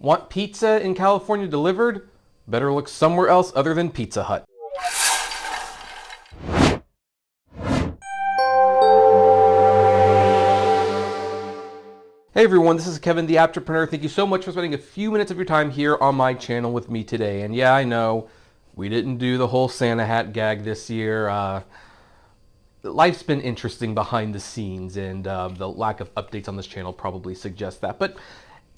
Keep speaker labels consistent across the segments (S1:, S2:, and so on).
S1: Want pizza in California delivered? Better look somewhere else other than Pizza Hut. Hey everyone, this is Kevin the Apptrepreneur. Thank you so much for spending a few minutes of your time here on my channel with me today. And yeah, I know we didn't do the whole Santa hat gag this year. Life's been interesting behind the scenes, and the lack of updates on this channel probably suggests that. But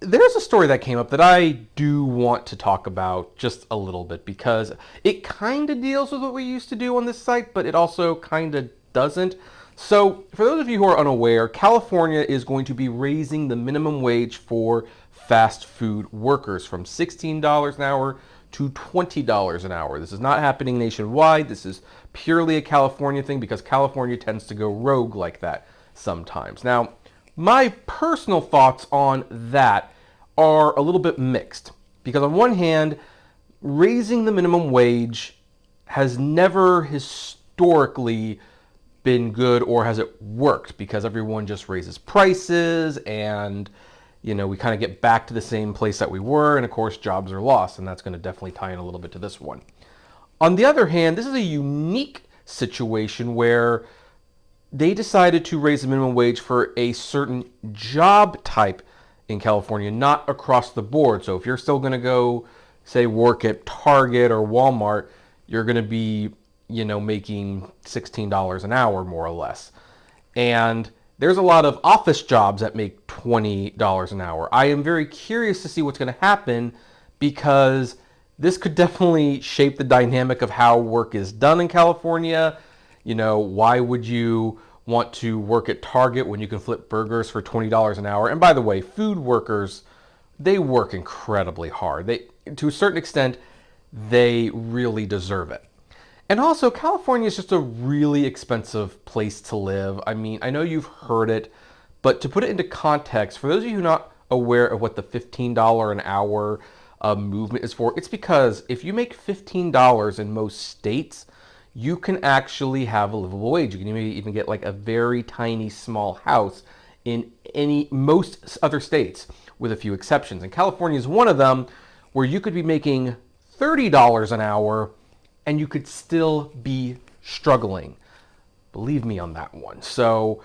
S1: there's a story that came up that I do want to talk about just a little bit, because it kind of deals with what we used to do on this site, but it also kind of doesn't. So for those of you who are unaware, California is going to be raising the minimum wage for fast food workers from $16 an hour to $20 an hour. This is not happening nationwide. This is purely a California thing, because California tends to go rogue like that sometimes. Now, my personal thoughts on that are a little bit mixed, because on one hand, raising the minimum wage has never historically been good, or has it worked, because everyone just raises prices and we kind of get back to the same place that we were, and of course jobs are lost, and that's going to definitely tie in a little bit to this one. On the other hand, this is a unique situation where they decided to raise the minimum wage for a certain job type in California, not across the board. So if you're still going to go, say, work at Target or Walmart, you're going to be, making $16 an hour, more or less. And there's a lot of office jobs that make $20 an hour. I am very curious to see what's going to happen, because this could definitely shape the dynamic of how work is done in California. Why would you want to work at Target when you can flip burgers for $20 an hour? And by the way, food workers, they work incredibly hard. To a certain extent, they really deserve it. And also, California is just a really expensive place to live. I mean, I know you've heard it, but to put it into context, for those of you who are not aware of what the $15 an hour movement is for, it's because if you make $15 in most states, you can actually have a livable wage. You can maybe even get like a very tiny small house in most other states, with a few exceptions. And California is one of them, where you could be making $30 an hour and you could still be struggling. Believe me on that one. So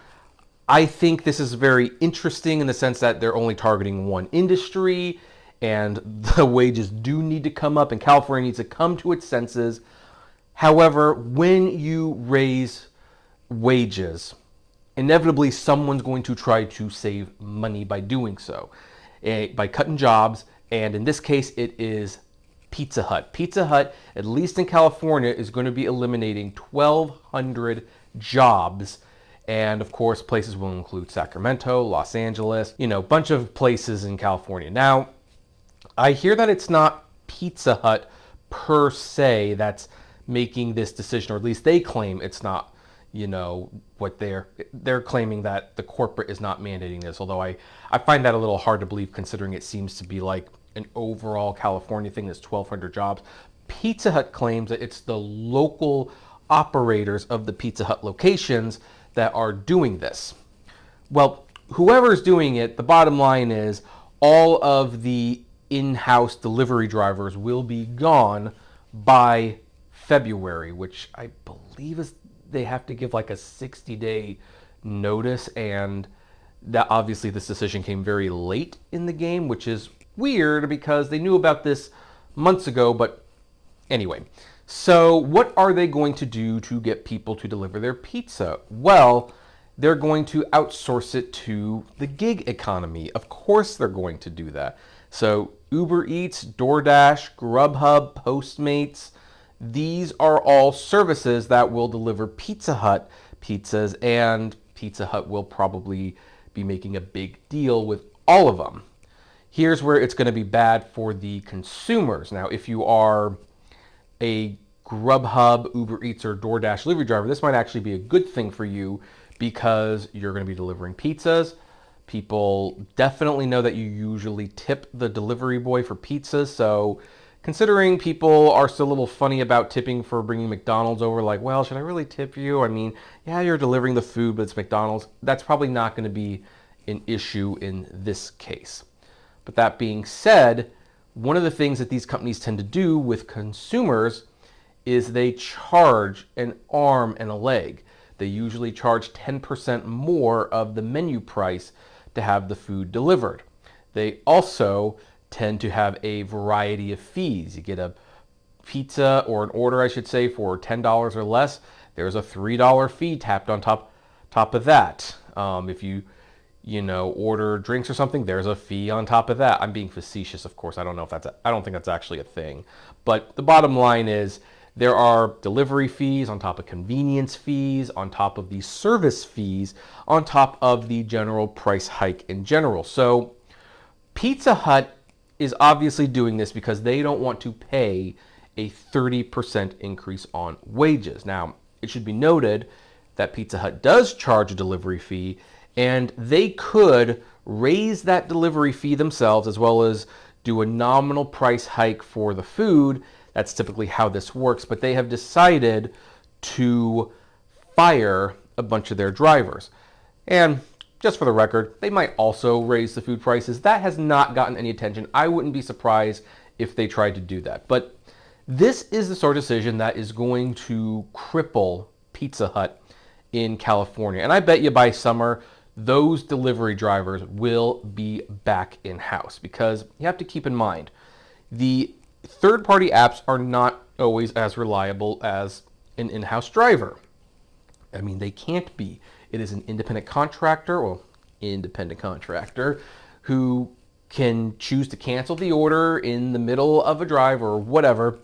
S1: I think this is very interesting in the sense that they're only targeting one industry, and the wages do need to come up, and California needs to come to its senses. However, when you raise wages, inevitably someone's going to try to save money by doing so, by cutting jobs, and in this case it is Pizza Hut. Pizza Hut, at least in California, is going to be eliminating 1,200 jobs, and of course places will include Sacramento, Los Angeles, a bunch of places in California. Now, I hear that it's not Pizza Hut per se that's making this decision, or at least they claim it's not, what they're claiming, that the corporate is not mandating this, although I find that a little hard to believe, considering it seems to be like an overall California thing. That's 1,200 jobs. Pizza Hut claims that it's the local operators of the Pizza Hut locations that are doing this. Well, whoever's doing it, the bottom line is all of the in-house delivery drivers will be gone by February, which I believe is they have to give like a 60-day notice, and that obviously this decision came very late in the game, which is weird because they knew about this months ago. But anyway, so what are they going to do to get people to deliver their pizza? Well, they're going to outsource it to the gig economy. Of course they're going to do that. So Uber Eats, DoorDash, Grubhub, Postmates, these are all services that will deliver Pizza Hut pizzas, and Pizza Hut will probably be making a big deal with all of them. Here's where it's going to be bad for the consumers. Now, if you are a Grubhub, Uber Eats, or DoorDash delivery driver, this might actually be a good thing for you, because you're going to be delivering pizzas. People definitely know that you usually tip the delivery boy for pizzas, so considering people are still a little funny about tipping for bringing McDonald's over, like, well, should I really tip you? I mean, yeah, you're delivering the food, but it's McDonald's. That's probably not going to be an issue in this case. But that being said, one of the things that these companies tend to do with consumers is they charge an arm and a leg. They usually charge 10% more of the menu price to have the food delivered. They also tend to have a variety of fees. You get a pizza, or an order I should say, for $10 or less, there's a $3 fee tapped on top of that. If you order drinks or something, there's a fee on top of that. I'm being facetious, of course. I don't think that's actually a thing. But the bottom line is there are delivery fees on top of convenience fees, on top of the service fees, on top of the general price hike in general. So Pizza Hut is obviously doing this because they don't want to pay a 30% increase on wages. Now, it should be noted that Pizza Hut does charge a delivery fee, and they could raise that delivery fee themselves as well as do a nominal price hike for the food. That's typically how this works, but they have decided to fire a bunch of their drivers. And just for the record, they might also raise the food prices. That has not gotten any attention. I wouldn't be surprised if they tried to do that. But this is the sort of decision that is going to cripple Pizza Hut in California. And I bet you by summer, those delivery drivers will be back in-house, because you have to keep in mind, the third-party apps are not always as reliable as an in-house driver. I mean, they can't be. It is an independent contractor who can choose to cancel the order in the middle of a drive or whatever.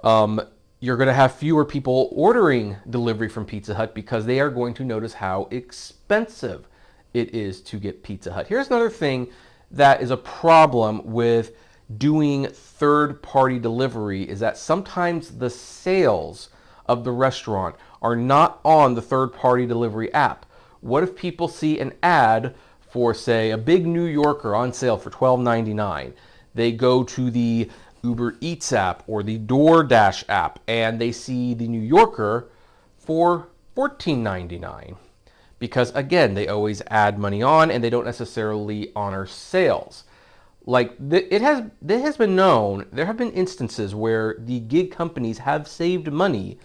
S1: You're going to have fewer people ordering delivery from Pizza Hut because they are going to notice how expensive it is to get Pizza Hut. Here's another thing that is a problem with doing third-party delivery, is that sometimes the sales of the restaurant are not on the third-party delivery app. What if people see an ad for, say, a big New Yorker on sale for $12.99? They go to the Uber Eats app or the DoorDash app, and they see the New Yorker for $14.99. Because again, they always add money on and they don't necessarily honor sales. Like it has been known, there have been instances where the gig companies have saved money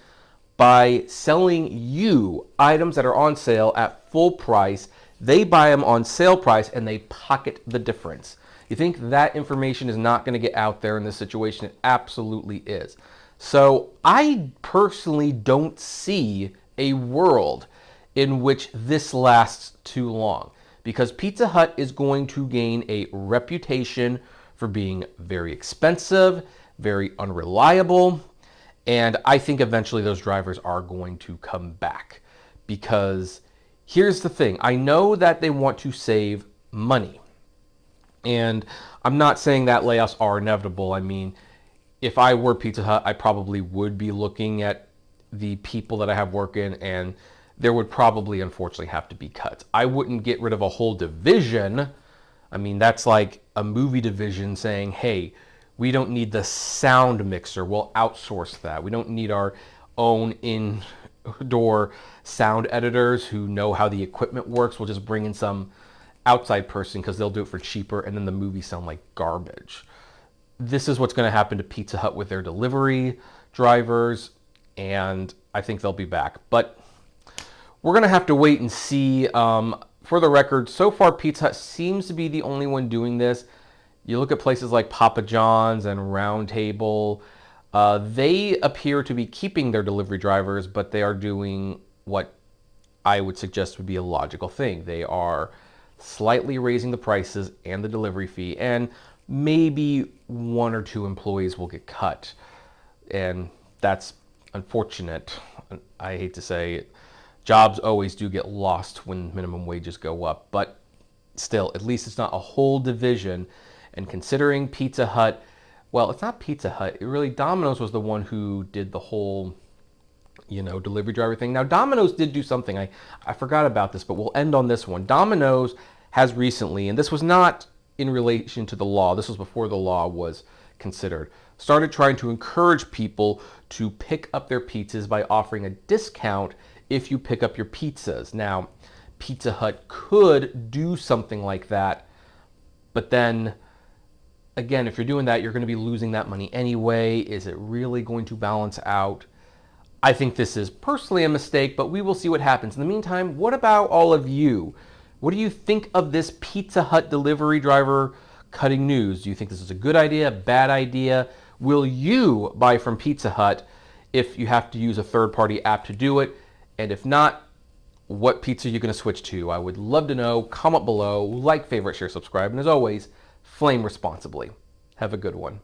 S1: by selling you items that are on sale at full price. They buy them on sale price and they pocket the difference. You think that information is not going to get out there in this situation? It absolutely is. So I personally don't see a world in which this lasts too long, because Pizza Hut is going to gain a reputation for being very expensive, very unreliable, and I think eventually those drivers are going to come back. Because here's the thing, I know that they want to save money, and I'm not saying that layoffs are inevitable. I mean, if I were Pizza Hut, I probably would be looking at the people that I have working, and there would probably, unfortunately, have to be cuts. I wouldn't get rid of a whole division. I mean, that's like a movie division saying, hey, we don't need the sound mixer, we'll outsource that. We don't need our own indoor sound editors who know how the equipment works. We'll just bring in some outside person because they'll do it for cheaper, and then the movies sound like garbage. This is what's going to happen to Pizza Hut with their delivery drivers, and I think they'll be back. But we're going to have to wait and see. For the record, so far Pizza Hut seems to be the only one doing this. You look at places like Papa John's and Round Table, they appear to be keeping their delivery drivers, but they are doing what I would suggest would be a logical thing. They are slightly raising the prices and the delivery fee, and maybe one or two employees will get cut. And that's unfortunate. I hate to say it. Jobs always do get lost when minimum wages go up, but still, at least it's not a whole division. And considering Pizza Hut, well, it's not Pizza Hut. It really, Domino's was the one who did the whole, delivery driver thing. Now, Domino's did do something. I forgot about this, but we'll end on this one. Domino's has recently, and this was not in relation to the law, this was before the law was considered, started trying to encourage people to pick up their pizzas by offering a discount if you pick up your pizzas. Now, Pizza Hut could do something like that, but then again, if you're doing that, you're going to be losing that money anyway. Is it really going to balance out? I think this is personally a mistake, but we will see what happens. In the meantime, what about all of you? What do you think of this Pizza Hut delivery driver cutting news? Do you think this is a good idea, bad idea? Will you buy from Pizza Hut if you have to use a third-party app to do it? And if not, what pizza are you going to switch to? I would love to know. Comment below, like, favorite, share, subscribe, and as always, flame responsibly. Have a good one.